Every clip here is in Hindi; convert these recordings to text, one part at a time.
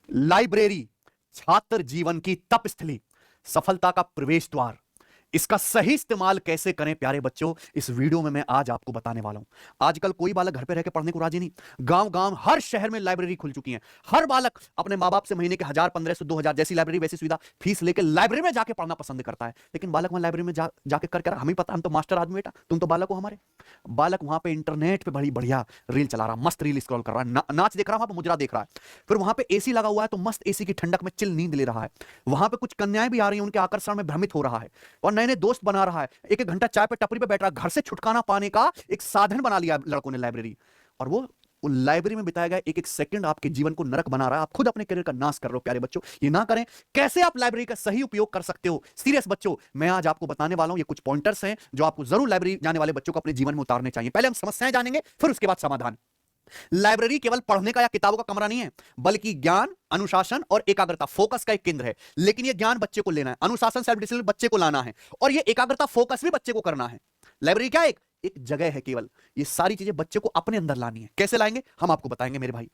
लाइब्रेरी छात्र जीवन की तपस्थली, सफलता का प्रवेश द्वार। इसका सही इस्तेमाल कैसे करें प्यारे बच्चों, इस वीडियो में मैं आज आपको बताने वाला हूं। आजकल कोई बालक घर पे रह के पढ़ने को राजी नहीं। गांव गांव हर शहर में लाइब्रेरी खुल चुकी है। हर बालक अपने माँ बाप से महीने के 1000, 1500, 2000 जैसी लाइब्रेरी वैसी सुविधा फीस लेकर लाइब्रेरी में जाके पढ़ना पसंद करता है। लेकिन बालक वहां लाइब्रेरी में जाके कर क्या, हमें पता, हम तो मास्टर आदमी बेटा, तुम तो बालक हो हमारे। बालक वहां पे इंटरनेट पे बड़ी बढ़िया रील चला रहा, मस्त रील स्क्रॉल कर रहा है, नाच देख रहा है, वहां पे मुजरा देख रहा है। फिर वहां पे एसी लगा हुआ है तो मस्त एसी की ठंडक में चिल नींद ले रहा है। वहां पे कुछ कन्याएं भी आ रही हैं, उनके आकर्षण में भ्रमित हो रहा है और नए नए दोस्त बना रहा है। एक एक घंटा चाय पे टपरी पे बैठ रहा है। घर से छुटकारा पाने का एक साधन बना लिया लड़कों ने लाइब्रेरी। और वो लाइब्रेरी में बिताया गया एक एक सेकंड आपके जीवन को नरक बना रहा है। आप खुद अपने करियर का नाश कर रहे हो प्यारे बच्चों, ये ना करें। कैसे आप लाइब्रेरी का सही उपयोग कर सकते हो, सीरियस बच्चों, मैं आज आपको बताने वाला हूं। ये कुछ पॉइंटर्स हैं जो आपको जरूर लाइब्रेरी जाने वाले बच्चों को अपने जीवन में उतारने चाहिए। पहले हम समस्याएं जानेंगे, फिर उसके बाद समाधान। लाइब्रेरी केवल पढ़ने का या किताबों का कमरा नहीं है, बल्कि ज्ञान, अनुशासन और एकाग्रता, फोकस का एक केंद्र है। लेकिन यह ज्ञान बच्चे को लेना है, अनुशासन सेल्फ डिसिप्लिन बच्चे को लाना है, और यह एकाग्रता फोकस भी बच्चे को करना है। लाइब्रेरी क्या है? एक जगह है केवल। ये सारी चीजें बच्चे को अपने अंदर लानी है। कैसे लाएंगे हम आपको बताएंगे मेरे भाई।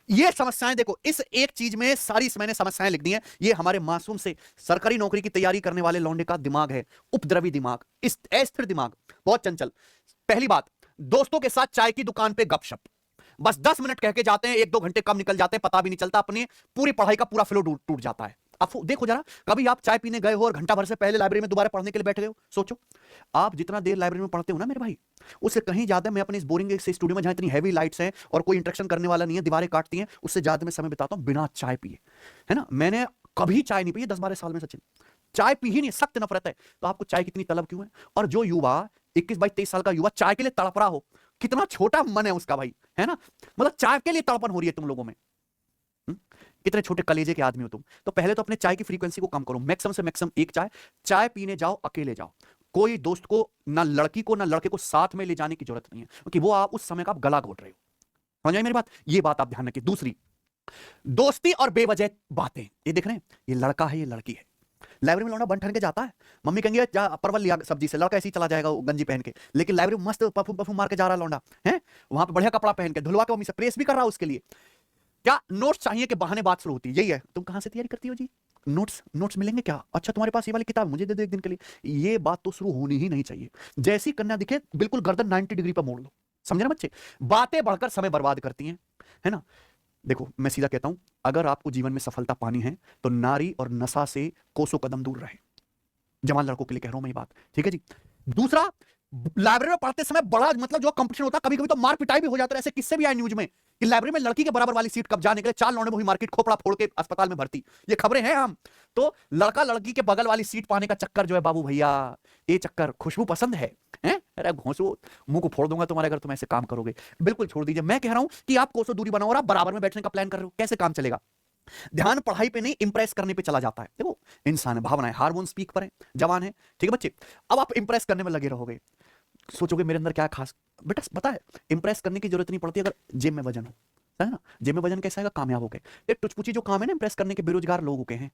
ये समस्याएं देखो, इस एक चीज में सारी मैंने समस्याएं लिख दी हैं। ये हमारे मासूम से सरकारी नौकरी की तैयारी करने वाले लौंडे का दिमाग है, उपद्रवी दिमाग, अस्थिर दिमाग, बहुत चंचल। पहली बात, दोस्तों के साथ चाय की दुकान पे गपशप, बस 10 मिनट कह के जाते हैं, 1-2 घंटे कब निकल जाते हैं पता भी नहीं चलता। अपनी पूरी पढ़ाई का पूरा फ्लो टूट जाता है। अब देखो जरा, कभी आप चाय पीने गए हो और घंटा भर से पहले लाइब्रेरी में दोबारा पढ़ने के लिए बैठ गए हो? सोचो, आप जितना देर लाइब्रेरी में पढ़ते हो ना मेरे भाई, उससे कहीं ज्यादा मैं अपने इस बोरिंग से स्टूडियो में, जहां इतनी हैवी लाइट्स हैं और कोई इंटरेक्शन करने वाला नहीं है, दीवारें काटती हैं, उससे ज्यादा मैं समय बिताता हूं बिना चाय पिए, है ना। मैंने कभी चाय नहीं पी 10-12 साल में, सचिन, चाय पी ही नहीं, सख्त नफरत है। तो आपको चाय कितनी तलब क्यों है? और जो युवा 21-22-23 साल का युवा चाय के लिए तड़प रहा हो, कितना छोटा मन है उसका भाई, है ना। मतलब चाय के लिए तड़पन हो रही है तुम लोगों में। कितने छोटे कलेजे के आदमी हो तुम। तो पहले तो अपने चाय की फ्रीक्वेंसी को कम करो। मैक्सिमम से मैक्सिमम एक चाय पीने जाओ, अकेले जाओ। कोई दोस्त को, ना लड़की को ना लड़के को साथ में ले जाने की जरूरत नहीं है, क्योंकि वो आप उस समय का आप गला घोट रहे हो। समझ आई मेरी बात? ये बात आप ध्यान रखिए। दूसरी, दोस्ती और बेवजह बातें। ये देख रहे हैं, ये लड़का है, ये लड़की है। लाइब्रेरी में लौंडा बन ठन के जाता है, मम्मी कहेंगे जा परवल लिया सब्जी से, लड़का ऐसे ही चला जाएगा गंजी पहन के। लेकिन लाइब्रेरी में मस्त परफ्यूम परफ्यूम मार के जा रहा लौंडा है, वहां पे बढ़िया कपड़ा पहन के, धुलवा के मम्मी से प्रेस भी कर रहा है उसके लिए। क्या नोट्स चाहिए के बहाने बात शुरू होती है। यही है, तुम कहां से तैयारी करती हो जी? नोट्स मिलेंगे क्या? अच्छा तुम्हारे पास ये वाली किताब, मुझे दे दो एक दिन के लिए। ये बात तो शुरू होनी ही नहीं चाहिए। जैसी कन्या दिखे बिल्कुल गर्दन 90 डिग्री पर मोड़ लो। समझे ना बच्चे? बातें बढ़कर समय बर्बाद करती हैं, है ना। देखो मैं सीधा कहता हूं, अगर आपको जीवन में सफलता पानी है तो नारी और नशा से कोसों कदम दूर रहे। जवान लड़कों के लिए कह रहा हूं मैं ये बात, ठीक है जी। दूसरा, लाइब्रेरी में पढ़ते समय बड़ा मतलब जो कंपटीशन होता है, कभी कभी तो मार पिटाई भी हो जाता है। ऐसे किस्से भी आए न्यूज में कि लाइब्रेरी में लड़की के बराबर वाली सीट कब जाने के लिए 4 लौंडे हुई मार्केट, खोपड़ा फोड़ के अस्पताल में भर्ती। ये खबरें हैं हम। तो लड़का लड़की के बगल वाली सीट पाने का चक्कर जो है बाबू भैया, ये चक्कर खुशबू पसंद है? अरे घोंसो, मुंह को फोड़ दूंगा तुम्हारे अगर तुम ऐसे काम करोगे। बिल्कुल छोड़ दीजिए। मैं कह रहा हूं कि आप कोसों दूरी बनाओ और आप बराबर में बैठने का प्लान कर रहे हो, कैसे काम चलेगा? ध्यान पढ़ाई पे नहीं, इंप्रेस करने पे चला जाता है। देखो इंसान है, भावनाएं, हार्मोन स्पीक पर है, जवान है, ठीक है बच्चे। अब आप इंप्रेस करने में लगे रहोगे, सोचोगे मेरे अंदर क्या खास। बेटा पता है, इंप्रेस करने की जरूरत नहीं पड़ती अगर जेब में वजन हो, है ना। जेब में वजन कैसा है? कामयाब हो गए। ये टुचपुची जो काम है ना इंप्रेस करने के, बेरोजगार लोगों के हैं।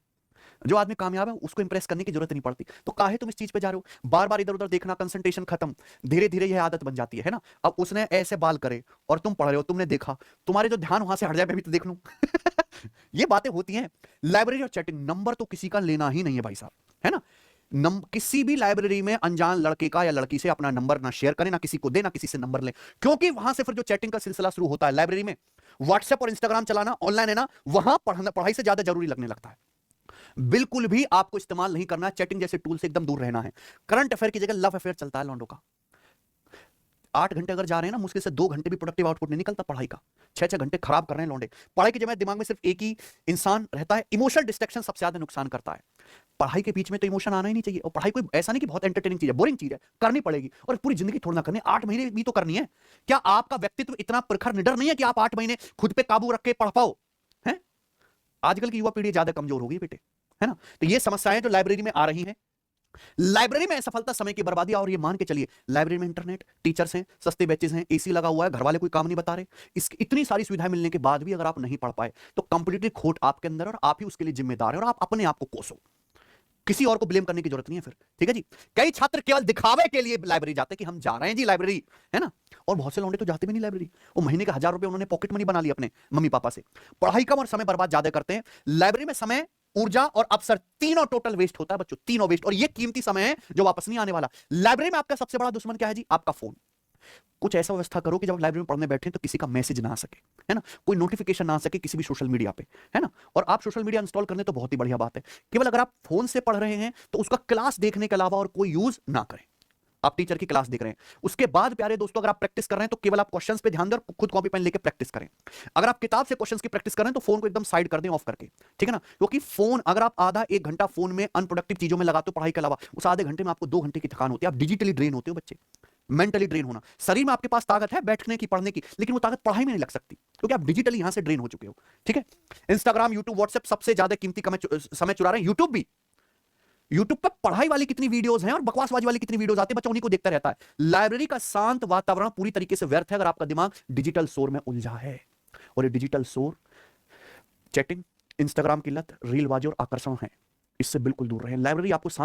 जो आदमी कामयाब है उसको इंप्रेस करने की जरूरत नहीं पड़ती। तो काहे तुम इस चीज पे जा रहे हो? बार बार इधर उधर देखना, कंसंट्रेशन खत्म। धीरे धीरे यह आदत बन जाती है ना। अब उसने ऐसे बाल करे और तुम पढ़ रहे हो, तुमने देखा, तुम्हारे जो ध्यान वहां से हट जाए, मैं भी तो देख लूं। ये बातें होती हैं। लाइब्रेरी और चैटिंग, नंबर तो किसी का लेना ही नहीं है भाई साहब, है ना। किसी भी लाइब्रेरी में अनजान लड़के का या लड़की से अपना नंबर ना शेयर करें, ना किसी को दे, ना किसी से नंबर ले, क्योंकि वहां से फिर जो चैटिंग का सिलसिला शुरू होता है लाइब्रेरी में, व्हाट्सएप और इंस्टाग्राम चलाना ऑनलाइन है ना, वहां पढ़ाई से ज्यादा जरूरी लगने लगता है। बिल्कुल भी आपको इस्तेमाल नहीं करना है, चैटिंग जैसे टूल से एकदम दूर रहना है। करंट अफेयर की जगह लव अफेयर चलता है लौंडों का। 8 घंटे अगर जा रहे हैं ना, मुश्किल से 2 घंटे भी प्रोडक्टिव आउटपुट नहीं निकलता पढ़ाई का। 6-6 घंटे खराब कर रहे हैं लौंडे। पढ़ाई की जगह दिमाग में सिर्फ एक ही इंसान रहता है। इमोशनल डिस्ट्रैक्शन सबसे ज्यादा नुकसान करता है। पढ़ाई के बीच में तो इमोशन आना ही नहीं चाहिए। और पढ़ाई कोई ऐसा नहीं कि बहुत एंटरटेनिंग चीज है, बोरिंग चीज है, करनी पड़ेगी। और पूरी जिंदगी थोड़ा ना करनी, 8 महीने भी तो करनी है। क्या आपका व्यक्तित्व इतना प्रखर निडर नहीं है कि आप 8 महीने खुद पे काबू रख के पढ़ पाओ? है आजकल की युवा पीढ़ी ज्यादा कमजोर होगी बेटे, है ना। तो ये समस्याएं जो लाइब्रेरी में आ रही हैं, लाइब्रेरी में असफलता, समय की बर्बादी। और ये मान के चलिए, लाइब्रेरी में इंटरनेट, टीचर्स हैं, सस्ते बेचेस हैं, एसी लगा हुआ है, घर वाले कोई काम नहीं बता रहे, इसकी इतनी सारी सुविधाएं मिलने के बाद भी अगर आप नहीं पढ़ पाए तो कंप्लीटली खोट आपके अंदर, और आप ही उसके लिए जिम्मेदार है, और आप अपने आप को कोसो। किसी और को ब्लेम करने की जरूरत नहीं है फिर, ठीक है जी। कई छात्र केवल दिखावे के लिए लाइब्रेरी जाते हैं कि हम जा रहे हैं जी लाइब्रेरी, है ना। और बहुत से लौंडे तो जाते भी नहीं लाइब्रेरी, वो महीने का 1000 रुपए उन्होंने पॉकेट मनी बना लिया अपने मम्मी पापा से, पढ़ाई कम और समय बर्बाद ज्यादा करते हैं। लाइब्रेरी में समय, ऊर्जा और अवसर तीनों टोटल वेस्ट होता है बच्चों, तीनों वेस्ट, और ये कीमती समय है जो वापस नहीं आने वाला। लाइब्रेरी में आपका सबसे बड़ा दुश्मन क्या है जी? आपका फोन। कुछ ऐसा व्यवस्था करो कि जब लाइब्रेरी में पढ़ने बैठे तो किसी का मैसेज ना आ सके, है ना, कोई नोटिफिकेशन ना आ सके किसी भी सोशल मीडिया पे, है ना। और आप सोशल मीडिया इंस्टॉल करने तो बहुत ही बढ़िया बात है, केवल अगर आप फोन से पढ़ रहे हैं तो उसका क्लास देखने के अलावा और कोई यूज ना करें। आप टीचर की क्लास देख रहे हैं, उसके बाद प्यारे दोस्तों अगर आप प्रैक्टिस कर रहे हैं तो केवल आप क्वेश्चंस पे ध्यान दें और खुद कॉपी पेन लेके प्रैक्टिस करें। अगर आप किताब से क्वेश्चंस की प्रैक्टिस कर रहे हैं तो फोन को एकदम साइड कर दें, ऑफ करके, ठीक है ना। क्योंकि फोन अगर आप आधा 1 घंटा फोन में अनप्रोडक्टिव चीजों में लगाते हो पढ़ाई के अलावा, उस आधे घंटे में आपको 2 घंटे की थकान होती है, आप डिजिटली ड्रेन होते हो बच्चे। मेंटली ड्रेन होना, शरीर में आपके पास ताकत है बैठने की, पढ़ने की, लेकिन वो ताकत पढ़ाई में नहीं लग सकती क्योंकि आप डिजिटली यहां से ड्रेन हो चुके हो, ठीक है। इंस्टाग्राम, यूट्यूब, व्हाट्सएप सबसे ज्यादा कीमती समय चुरा रहे हैं। यूट्यूब भी, यूट्यूब पर पढ़ाई वाली कितनी वीडियोस हैं और बकवासबाजी वाली कितनी वीडियोस आती है, बच्चा उन्हीं को देखता रहता है। लाइब्रेरी का शांत वातावरण पूरी तरीके से व्यर्थ है अगर आपका दिमाग डिजिटल शोर में उलझा है। और ये डिजिटल शोर, चैटिंग, इंस्टाग्राम की लत, रीलबाजी और आकर्षण है, इससे बिल्कुल दूर रहें। लाइब्रेरी आपको